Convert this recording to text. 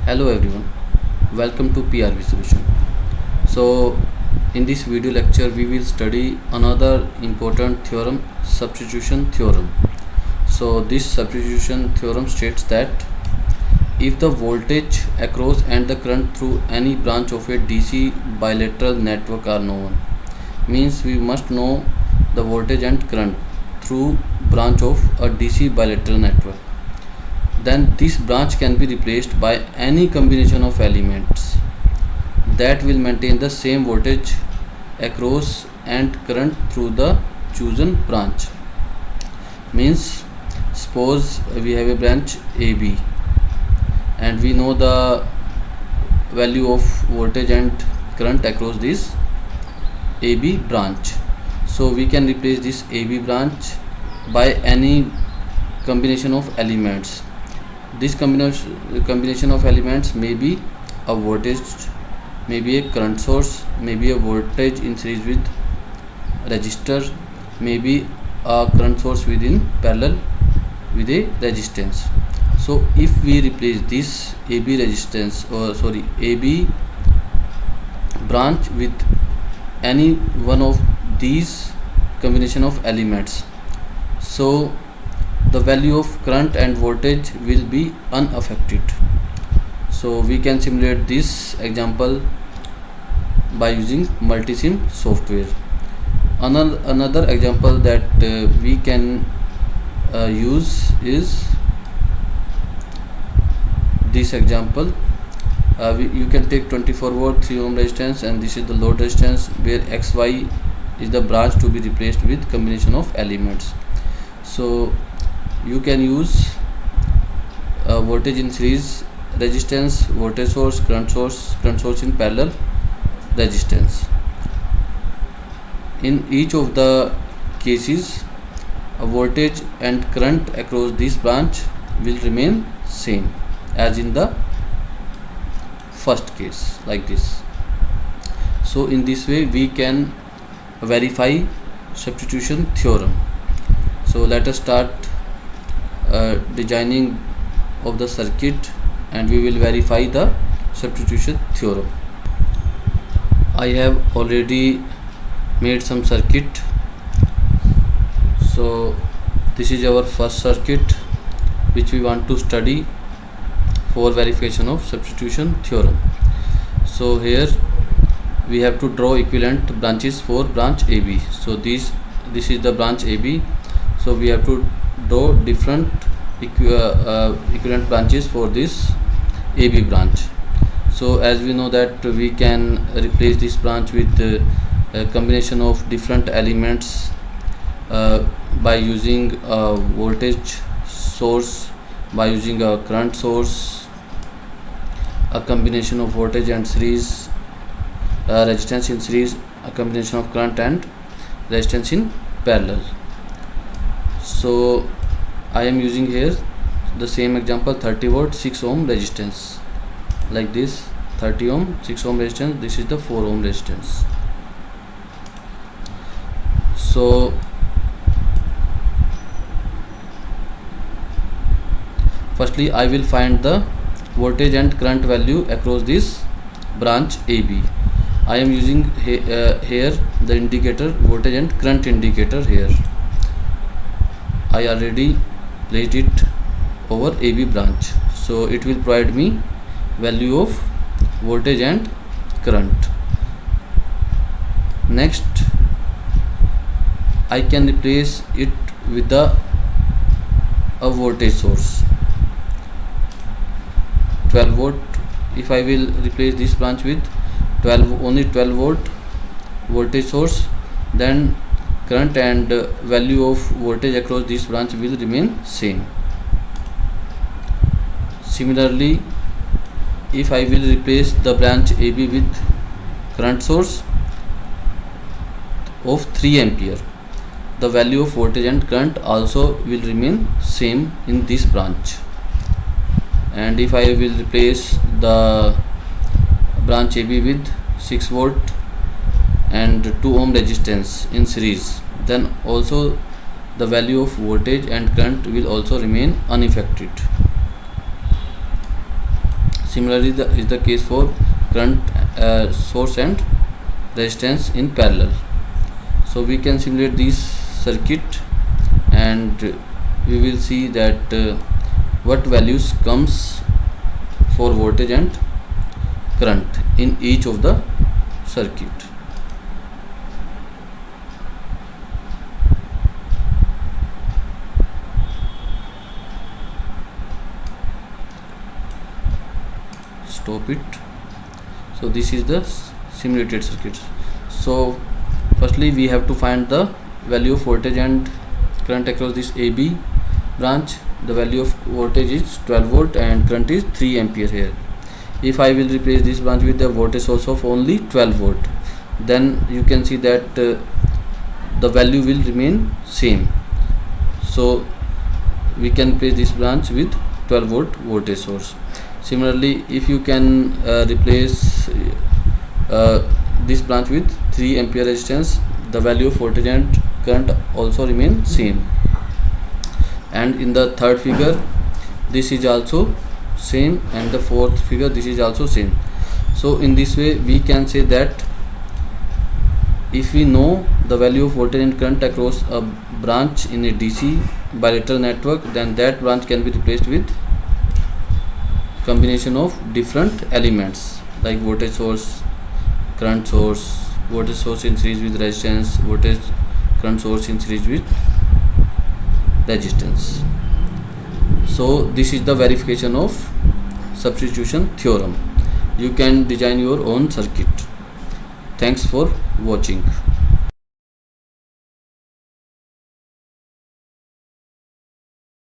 Hello everyone, welcome to PRV Solution. So, in this video lecture, we will study another important theorem, substitution theorem. So, this substitution theorem states that if the voltage across and the current through any branch of a DC bilateral network are known, means we must know the voltage and current through branch of a DC bilateral network, then this branch can be replaced by any combination of elements that will maintain the same voltage across and current through the chosen branch. Means suppose we have a branch AB and we know the value of voltage and current across this AB branch. So we can replace this AB branch by any combination of elements. This combination of elements may be a voltage, maybe a current source, maybe a voltage in series with resistor, maybe a current source within parallel with a resistance. So if we replace this AB branch with any one of these combination of elements, so the value of current and voltage will be unaffected. So we can simulate this example by using multisim software. Another example that we can use is this example. You can take 24 volt 3 ohm resistance, and this is the load resistance where XY is the branch to be replaced with combination of elements. So you can use voltage in series resistance, voltage source, current source in parallel resistance. In each of the cases, a voltage and current across this branch will remain same as in the first case, like this. So in this way we can verify substitution theorem. So let us start designing of the circuit and we will verify the substitution theorem. I have already made some circuit. So this is our first circuit which we want to study for verification of substitution theorem. So here we have to draw equivalent branches for branch AB. So this is the branch AB. So we have to draw different equivalent branches for this AB branch. So as we know that we can replace this branch with a combination of different elements by using a voltage source, by using a current source, a combination of voltage and series, resistance in series, a combination of current and resistance in parallel. So I am using here the same example, 30 volt 6 ohm resistance, like this. 30 ohm 6 ohm resistance, this is the 4 ohm resistance. So firstly I will find the voltage and current value across this branch AB. I am using here the indicator, voltage and current indicator here. I already placed it over AB branch, so it will provide me value of voltage and current. Next I can replace it with a voltage source 12 volt. If I will replace this branch with only 12 volt voltage source, then current and value of voltage across this branch will remain same. Similarly, if I will replace the branch AB with current source of 3 ampere, the value of voltage and current also will remain same in this branch. And if I will replace the branch AB with 6 volt and 2 ohm resistance in series, then also the value of voltage and current will also remain unaffected. Similarly, is the case for current source and resistance in parallel. So we can simulate this circuit, and we will see that what values comes for voltage and current in each of the circuit. Stop it. So this is the simulated circuit. So firstly we have to find the value of voltage and current across this AB branch. The value of voltage is 12 volt and current is 3 ampere here. If I will replace this branch with the voltage source of only 12 volt, then you can see that the value will remain same. So we can replace this branch with 12 volt voltage source. Similarly, if you can replace this branch with 3 ampere resistance, the value of voltage and current also remain same. And in the third figure this is also same, and the fourth figure this is also same. So in this way we can say that if we know the value of voltage and current across a branch in a DC bilateral network, then that branch can be replaced with combination of different elements like voltage source, current source, voltage source in series with resistance, voltage current source in series with resistance. So this is the verification of substitution theorem. You can design your own circuit. Thanks for watching.